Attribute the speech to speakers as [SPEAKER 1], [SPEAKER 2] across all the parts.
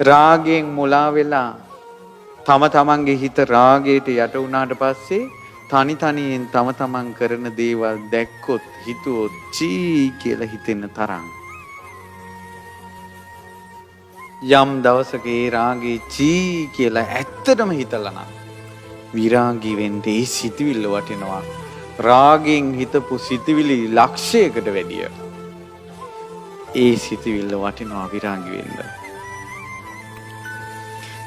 [SPEAKER 1] රාගයෙන් මුලා වෙලා තම තමන්ගේ හිත රාගයට යට වුණාට පස්සේ තනි තනියෙන් තම තමන් කරන දේවල් දැක්කොත් හිතුවොත් චී කියලා හිතෙන තරම් යම් දවසක ඒ රාගේ චී කියලා ඇත්තටම හිතලා නම් විරාගී වෙන්න ඒ සිතවිල්ල වටිනවා රාගෙන් හිතපු සිතවිලි ලක්ෂයකට වැඩිය ඒ සිතවිල්ල වටිනවා විරාගී වෙන්න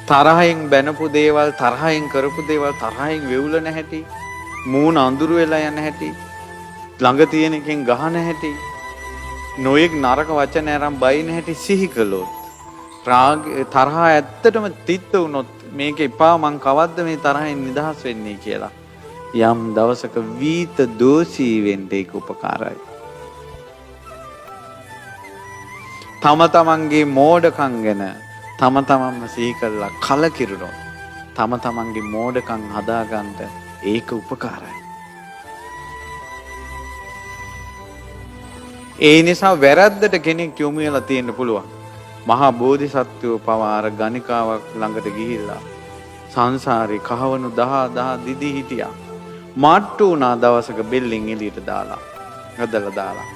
[SPEAKER 1] තරහෙන් බැනපු දේවල් තරහෙන් කරපු දේවල් තරහෙන් වෙවුලන හැටි මූණ අඳුරු වෙලා යන හැටි ළඟ තියෙන එකෙන් ගහන හැටි නොයෙක් නරක වචන අරන් බයින හැටි සිහි කළොත් රාග තරහ ඇත්තටම තිත්ත වුණොත් මේක එපා මං කවද්ද මේ තරහෙන් නිදහස් වෙන්නේ කියලා යම් දවසක වීත දෝෂී වෙන්න ඒක උපකාරයි තම තමන්ගේ මෝඩකම් ගැන තම තමන්ම සිහි කරලා කලකිරුණොත් තම තමන්ගේ මෝඩකම් හදාගන්න ඒක උපකාරයි. ඒ නිසා වැරද්දට කෙනෙක් යොමු වෙලා තියෙන්න පුළුවන්. මහා බෝධිසත්වෝ පවා අර ගණිකාවක් ළඟට ගිහිල්ලා සංසාරේ කහවණු 10 දිදී හිටියා. මාට්ටු වුණා දවසක බෙල්ලෙන් එළියට දාලා. ගදලා දාලා.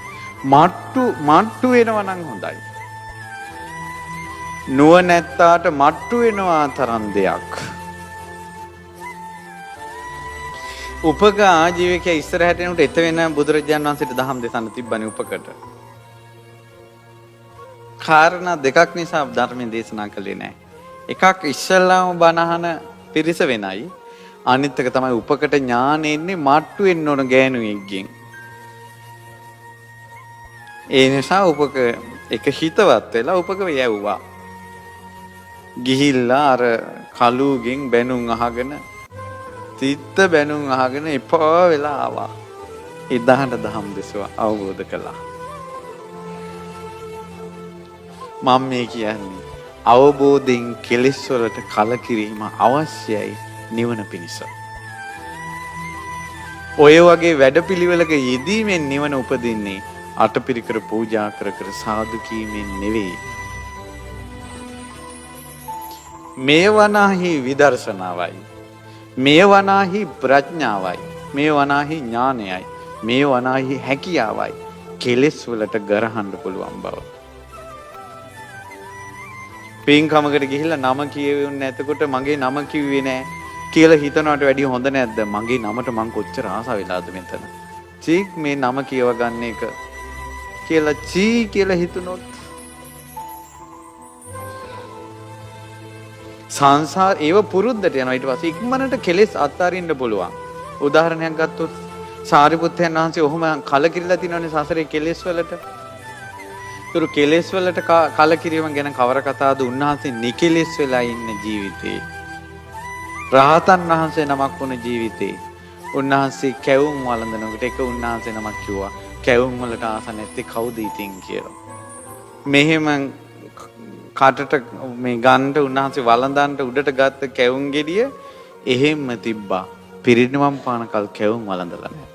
[SPEAKER 1] මාට්ටු වෙනවා නම් හොඳයි. නුවණැත්තාට මට්ටු වෙනවා තරම් දෙයක්. උපක ආජීවකයා ඉස්සරහට එනකොට එත වෙන බුදුරජාණන් වහන්සේට දහම් දෙසන්න තිබ්බනේ උපකට. කාරණා දෙකක් නිසා ධර්මයේ දේශනා කළේ නැහැ. එකක් ඉස්සල්ලාම බණහන පිරිස වෙනයි. අනිත් එක තමයි උපකට ඥානෙ එන්නේ මට්ටු වෙන්න ඕන ගෑනුවෙක්ගෙන්. ඒ නිසා උපක එක හිතවත් වෙලා උපක යැව්වා. ගිහිල්ලා අර කලුගෙන් බැනුම් අහගෙන තිත්ත බැනුම් අහගෙන එපා වෙලා ආවා. එදාට දහම් දෙසුව අවබෝධ කළා. මම මේ කියන්නේ අවබෝධයෙන් කෙලෙස් වලට කලකිරීම අවශ්‍යයි නිවන පිණිස. ඔය වගේ වැඩපිළිවෙලක යෙදීමෙන් නිවන උපදින්නේ අටපිරිකර පූජා කර කර සාදු කීමෙන් නෙවෙයි. මේ වනාහි විදර්ශනාවයි මේ වනාහි ප්‍රඥාවයි මේ වනාහි ඥානයයි මේ වනාහි හැකියාවයි කෙලෙස් වලට ගරහන්න පුළුවන් බව. පින්කමකට ගිහිල්ලා නම කියවෙන්නේ නැතකොට මගේ නම කිව්වේ නෑ කියලා හිතනවට වැඩිය හොඳ නැද්ද? මගේ නමට මං කොච්චර ආසාව වෙලාද මෙතන. චීක් මේ නම කියව ගන්න එක කියලා චී කියලා හිතුනොත් සංසාර ඒව පුරුද්දට යනවා. ඊට පස්සේ ඉක්මනට කෙලෙස් අත්හරින්න පුළුවන්. උදාහරණයක් ගත්තොත් සාරිපුත්තයන් වහන්සේ ඔහොම කලකිරිලා තිනවනේ සසරේ කෙලෙස් වලට. ඒතර කෙලෙස් වලට කලකිරීම ගැන කවර කතාවද? උන්වහන්සේ නිකෙලෙස් වෙලා ඉන්න ජීවිතේ. රහතන් වහන්සේ නමක් වුණ ජීවිතේ. උන්වහන්සේ කැවුම් වළඳනකොට එක උන්වහන්සේ නමක් කිව්වා කැවුම් වලට ආස නැත්තේ කවුද ඉතින් කියලා. මෙහෙම කාටට මේ ගන්න උන්වහන්සේ වළඳන්ට උඩට ගත්ත කැවුම් ගෙඩිය එහෙම්ම තිබ්බා. පිරිනිවන් පානකල් කැවුම් වළඳලා නැහැ.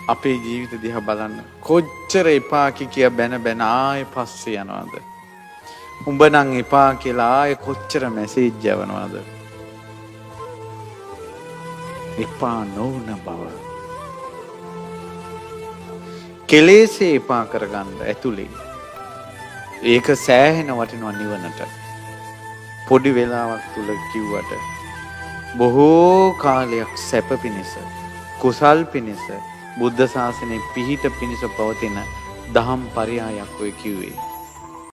[SPEAKER 1] අපේ ජීවිත දිහා බලන්න කොච්චර එපා කිය බැන ආයෙ පස්සේ යනවද? උඹ නම් එපා කියලා ආයෙ කොච්චර මැසේජ් යවනවද? එපා නොවන බව. කෙලෙසේ එපා කරගන්න ඇතුලේ. ඒක සෑහෙන වටිනවා නිවනට. පොඩි වෙලාවක් තුල කිව්වට බොහෝ කාලයක් සැප පිණිස කුසල් පිණිස බුද්ධ ශාසනයේ පිහිට පිණිස පවතින දහම් පරයයක් ඔය කිව්වේ.